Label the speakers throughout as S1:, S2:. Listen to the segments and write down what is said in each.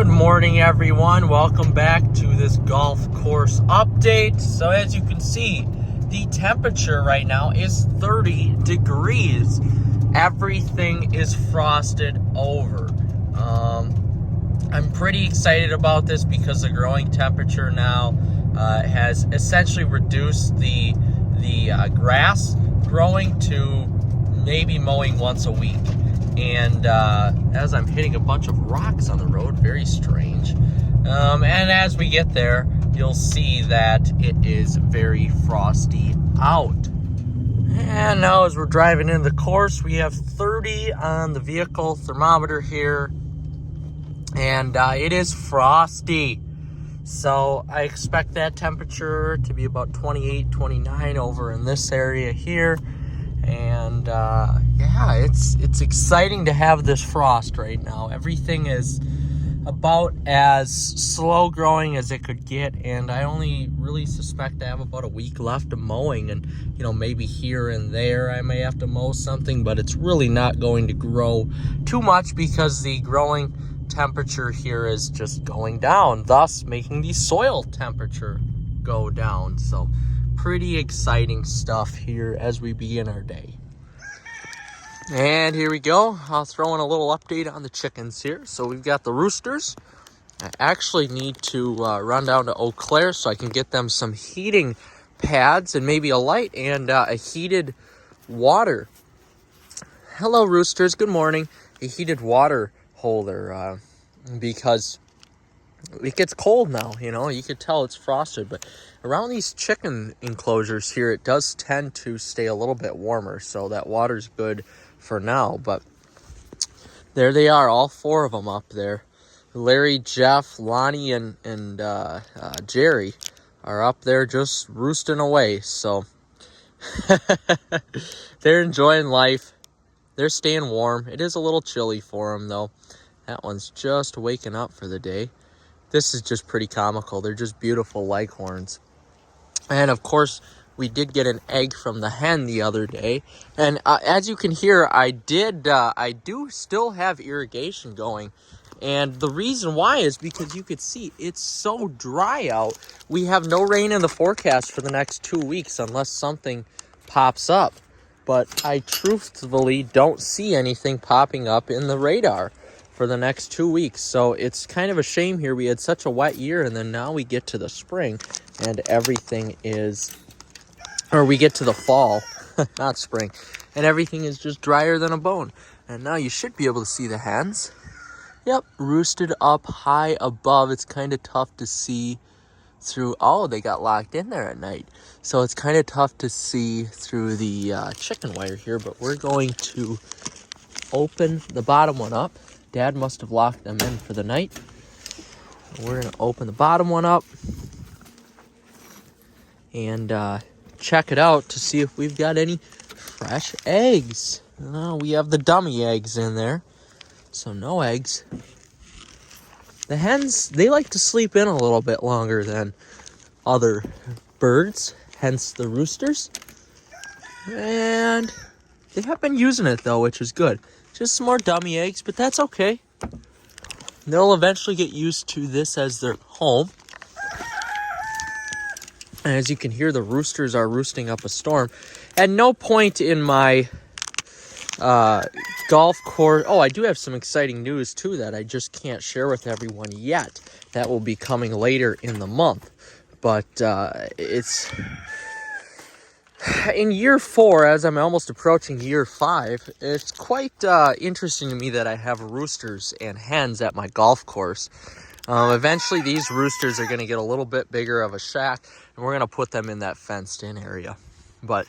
S1: Good morning, everyone. Welcome back to this golf course update. So as you can see, the temperature right now is 30 degrees. Everything is frosted over. I'm pretty excited about this because the growing temperature now has essentially reduced the grass growing to maybe mowing once a week. And as I'm hitting a bunch of rocks on the road, very strange. And as we get there, you'll see that it is very frosty out. And now as we're driving into the course, we have 30 on the vehicle thermometer here. And it is frosty. So I expect that temperature to be about 28, 29 over in this area here. And yeah, it's exciting to have this frost right now. Everything is about as slow growing as it could get, and I only really suspect I have about a week left of mowing, and maybe here and there I may have to mow something, but it's really not going to grow too much because the growing temperature here is just going down, thus making the soil temperature go down. So pretty exciting stuff here as we begin our day. And here we go. I'll throw in a little update on the chickens here. So we've got the roosters. I actually need to run down to Eau Claire so I can get them some heating pads and maybe a light and a heated water. Hello, roosters. Good morning. A heated water holder because it gets cold now, you could tell it's frosted, but around these chicken enclosures here, it does tend to stay a little bit warmer, so that water's good for now. But there they are, all four of them up there. Larry, Jeff, Lonnie, and Jerry are up there just roosting away, so they're enjoying life. They're staying warm. It is a little chilly for them, though. That one's just waking up for the day. This is just pretty comical. They're just beautiful leghorns. And of course, we did get an egg from the hen the other day. And as you can hear, I do still have irrigation going. And the reason why is because you could see it's so dry out. We have no rain in the forecast for the next 2 weeks unless something pops up. But I truthfully don't see anything popping up in the radar for the next 2 weeks. So it's kind of a shame here. We had such a wet year, and then now we get to the spring and everything is, or we get to the fall, not spring, and everything is just drier than a bone. And now you should be able to see the hens. Yep, roosted up high above. It's kind of tough to see through. Oh, they got locked in there at night. So it's kind of tough to see through the chicken wire here, but we're going to open the bottom one up. Dad must have locked them in for the night. We're going to open the bottom one up and check it out to see if we've got any fresh eggs. We have the dummy eggs in there, so no eggs. The hens, they like to sleep in a little bit longer than other birds, hence the roosters. And they have been using it, though, which is good. Just some more dummy eggs, but that's okay. They'll eventually get used to this as their home. And as you can hear, the roosters are roosting up a storm. At no point in my golf course... Oh, I do have some exciting news, too, that I just can't share with everyone yet. That will be coming later in the month. But it's... In year 4, as I'm almost approaching year 5, it's quite interesting to me that I have roosters and hens at my golf course. Eventually, these roosters are going to get a little bit bigger of a shack, and we're going to put them in that fenced-in area. But,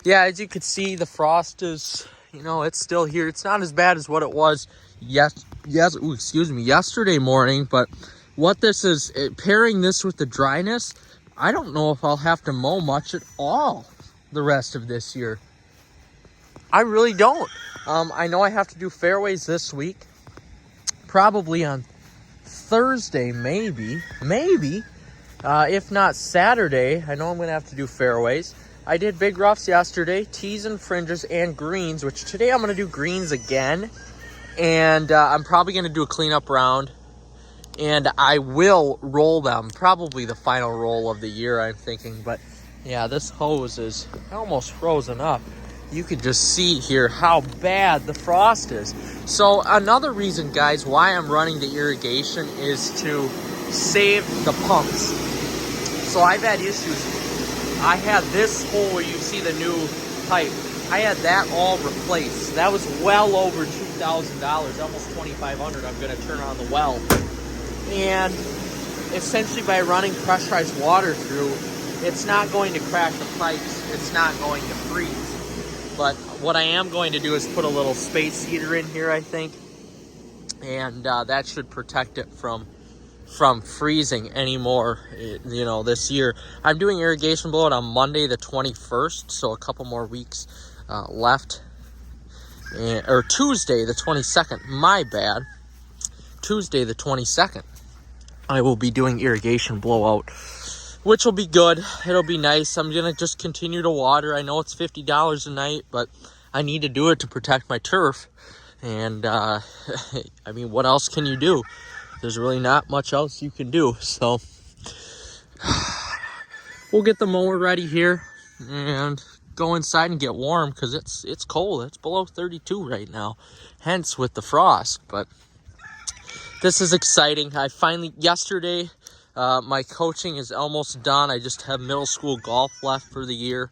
S1: yeah, as you can see, the frost is, it's still here. It's not as bad as what it was yesterday morning, but what this is, pairing this with the dryness, I don't know if I'll have to mow much at all the rest of this year. I really don't. I know I have to do fairways this week, probably on Thursday, maybe, if not Saturday. I know I'm going to have to do fairways. I did big roughs yesterday, tees and fringes and greens, which today I'm going to do greens again. And I'm probably going to do a cleanup round And I will roll them, probably the final roll of the year, I'm thinking. But yeah, this hose is almost frozen up. You can just see here how bad the frost is. So another reason, guys, why I'm running the irrigation is to save the pumps. So I've had issues. I had this hole where you see the new pipe. I had that all replaced. That was well over $2,000, almost $2,500. I'm going to turn on the well. And essentially by running pressurized water through, it's not going to crack the pipes. It's not going to freeze. But what I am going to do is put a little space heater in here, I think. And that should protect it from freezing anymore, you know, this year. I'm doing irrigation blowout on Monday the 21st, so a couple more weeks left. Or Tuesday the 22nd, my bad. Tuesday the 22nd. I will be doing irrigation blowout, which will be good. It'll be nice. I'm going to just continue to water. I know it's $50 a night, but I need to do it to protect my turf. And, I mean, what else can you do? There's really not much else you can do. So, we'll get the mower ready here and go inside and get warm because it's cold. It's below 32 right now, hence with the frost. But this is exciting. I finally, yesterday, my coaching is almost done. I just have middle school golf left for the year,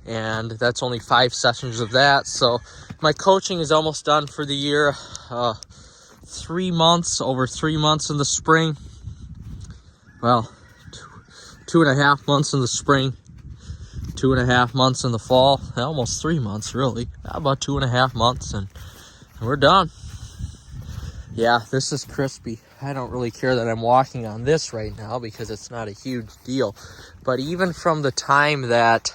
S1: and that's only 5 sessions of that. So my coaching is almost done for the year. 3 months, over 3 months in the spring. Well, 2.5 months in the spring, 2.5 months in the fall, almost 3 months really. About 2.5 months, and we're done. Yeah, this is crispy. I don't really care that I'm walking on this right now because it's not a huge deal. But even from the time that,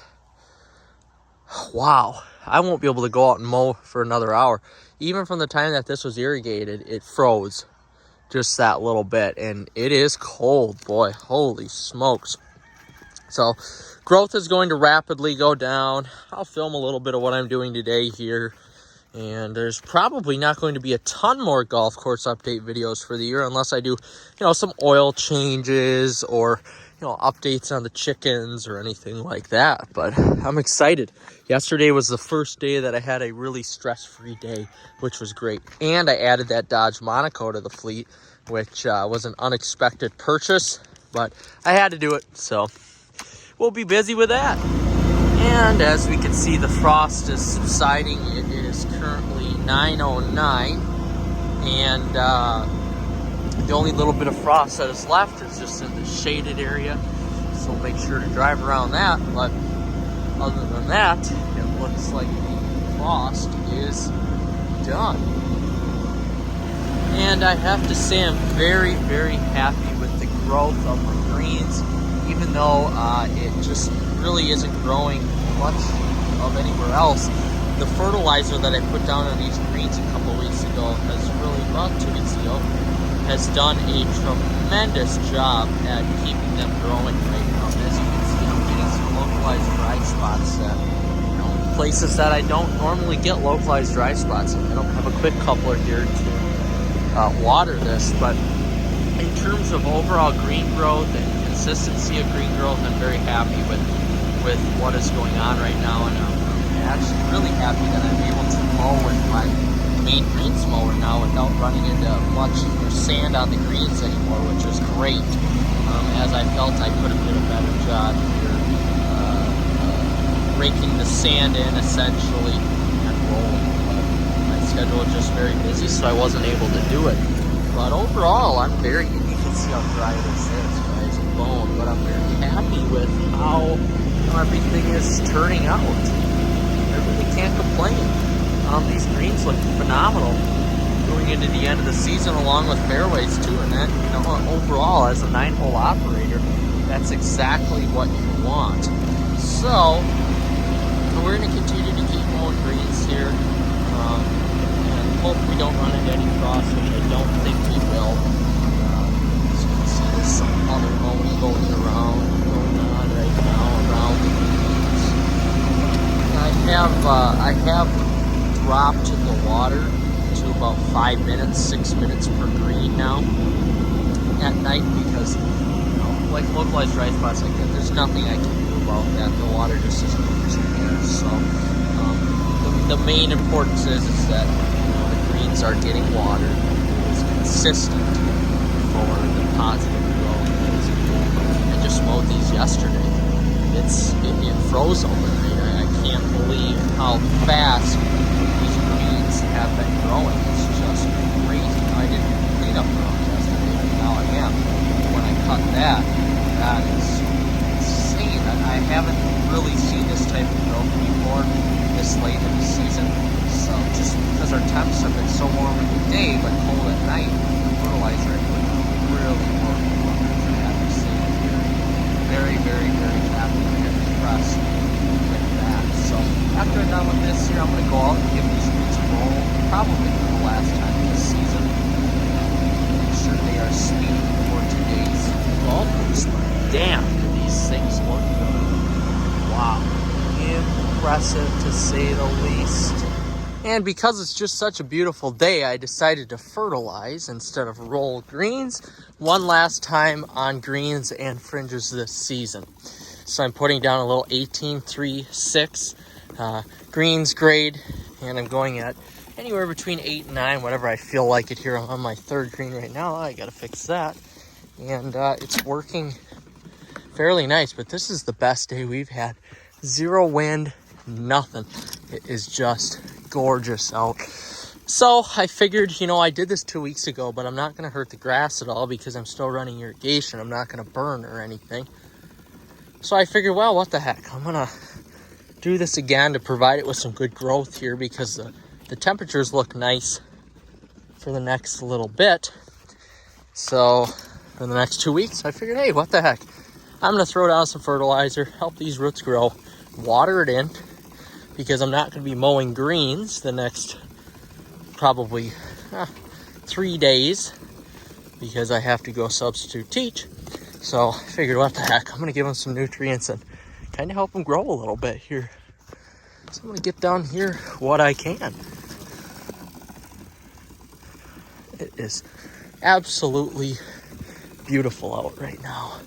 S1: wow, I won't be able to go out and mow for another hour. Even from the time that this was irrigated, it froze just that little bit. And it is cold, boy. Holy smokes. So growth is going to rapidly go down. I'll film a little bit of what I'm doing today here. And there's probably not going to be a ton more golf course update videos for the year unless I do, you know, some oil changes or, you know, updates on the chickens or anything like that. But I'm excited. Yesterday was the first day that I had a really stress-free day, which was great. And I added that Dodge Monaco to the fleet, which was an unexpected purchase, but I had to do it. So we'll be busy with that. And as we can see, the frost is subsiding. It is currently 9:09, and the only little bit of frost that is left is just in the shaded area, so we'll make sure to drive around that. But other than that, it looks like the frost is done. And I have to say I'm very, very happy with the growth of my greens, even though it just really isn't growing much of anywhere else. The fertilizer that I put down on these greens a couple weeks ago about 2 weeks ago, has done a tremendous job at keeping them growing right now. As you can see, I'm getting some localized dry spots that, you know, places that I don't normally get localized dry spots. I don't have a quick coupler here to water this, but in terms of overall green growth and consistency of green growth, I'm very happy with what is going on right now, and I'm actually really happy that I'm able to mow with my main greens mower now without running into much sand on the greens anymore, which is great, as I felt I could have did a better job here raking the sand in essentially and rolling. But my schedule was just very busy, so I wasn't able to do it. But overall, I'm very, you can see how dry this is, guys, and bone, but I'm very happy with how everything is turning out. I really can't complain. These greens look phenomenal going into the end of the season, along with fairways too, and that, you know, overall as a 9-hole operator, that's exactly what you want. So we're going to continue to keep mowing greens here, and hope we don't run into any frost, which I don't think we will. As you can see, there's some other mowing going on right now around the greens. I have dropped the water to about 5 minutes, 6 minutes per green now. at night because, like localized dry spots like that, there's nothing I can do about that. The water just isn't reaching there. So the main importance is that the greens are getting water. It's consistent for the positive growth. I just mowed these yesterday. It froze overnight. I can't believe how fast these greens have been growing. It's just crazy. I didn't clean up around yesterday, but now I am. When I cut that is insane. I haven't really seen this type of growth before this late in the season. So just because our temps have been so warm in the day but cold at night, the fertilizer really worked wonders. I have to say here. Very, very, very happy and impressed with that. So after I'm done with this here, I'm going to go out and give these roots a roll, probably for the last time this season. Make sure they are sweet for today's bulbs. Damn, do these things look good. Wow. Impressive to say the least. And because it's just such a beautiful day, I decided to fertilize instead of roll greens one last time on greens and fringes this season. So I'm putting down a little 18-3-6 greens grade, and I'm going at anywhere between 8 and 9, whatever I feel like it here. I'm on my third green right now. I got to fix that. And it's working fairly nice, but this is the best day we've had. Zero wind, nothing. It is just gorgeous out. So I figured, I did this 2 weeks ago, but I'm not going to hurt the grass at all because I'm still running irrigation. I'm not going to burn or anything. So I figured, well, what the heck? I'm going to do this again to provide it with some good growth here because the temperatures look nice for the next little bit. So for the next 2 weeks, I figured, hey, what the heck? I'm going to throw down some fertilizer, help these roots grow, water it in, because I'm not going to be mowing greens the next probably 3 days because I have to go substitute teach. So I figured, what the heck, I'm going to give them some nutrients and kind of help them grow a little bit here. So I'm going to get down here what I can. It is absolutely beautiful out right now.